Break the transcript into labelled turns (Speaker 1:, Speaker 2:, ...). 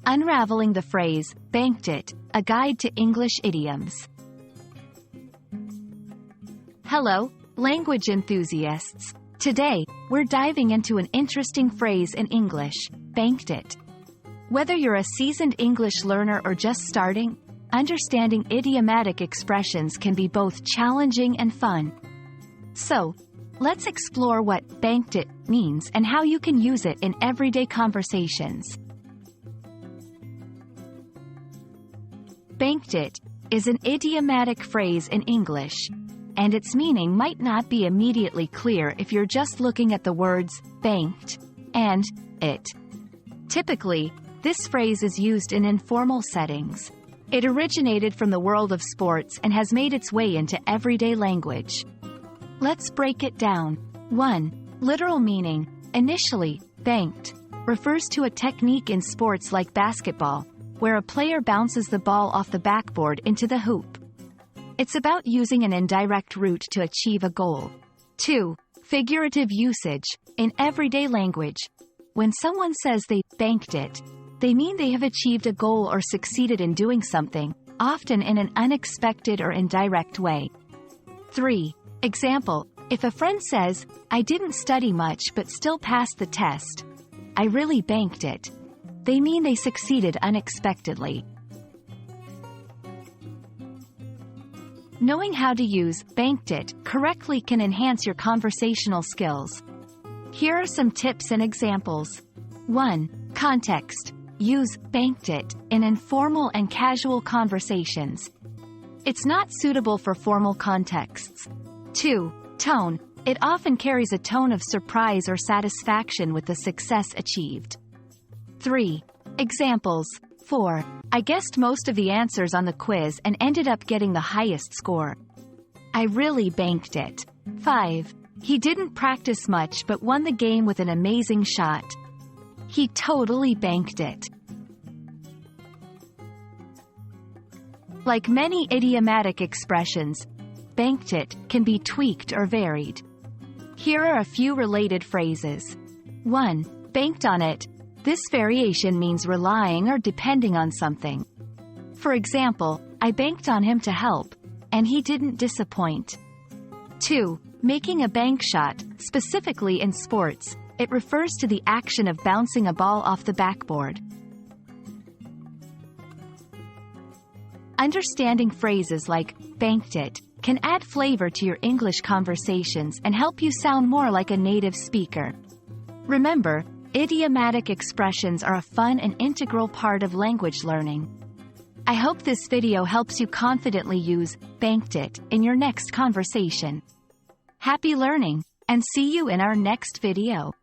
Speaker 1: Unraveling the phrase, banked it, a guide to English idioms. Hello, language enthusiasts. Today, we're diving into an interesting phrase in English, banked it. Whether you're a seasoned English learner or just starting, understanding idiomatic expressions can be both challenging and fun. So, let's explore what banked it means and how you can use it in everyday conversations. Banked it is an idiomatic phrase in English, and its meaning might not be immediately clear if you're just looking at the words banked and it. Typically, this phrase is used in informal settings. It originated from the world of sports and has made its way into everyday language. Let's break it down. 1. Literal meaning. Initially, banked refers to a technique in sports like basketball, where a player bounces the ball off the backboard into the hoop. It's about using an indirect route to achieve a goal. 2. Figurative usage. In everyday language, when someone says they banked it, they mean they have achieved a goal or succeeded in doing something, often in an unexpected or indirect way. 3. Example. If a friend says, "I didn't study much but still passed the test. I really banked it," they mean they succeeded unexpectedly. Knowing how to use banked it correctly can enhance your conversational skills. Here are some tips and examples. 1. Context. Use banked it in informal and casual conversations. It's not suitable for formal contexts. 2. Tone. It often carries a tone of surprise or satisfaction with the success achieved. 3. Examples. 4. I guessed most of the answers on the quiz and ended up getting the highest score. I really banked it. 5. He didn't practice much but won the game with an amazing shot. He totally banked it. Like many idiomatic expressions, banked it can be tweaked or varied. Here are a few related phrases. 1. Banked on it. This variation means relying or depending on something. For example, I banked on him to help, and he didn't disappoint. 2. Making a bank shot, specifically in sports, it refers to the action of bouncing a ball off the backboard. Understanding phrases like banked it can add flavor to your English conversations and help you sound more like a native speaker. Remember, idiomatic expressions are a fun and integral part of language learning. I hope this video helps you confidently use banked it in your next conversation. Happy learning, and see you in our next video.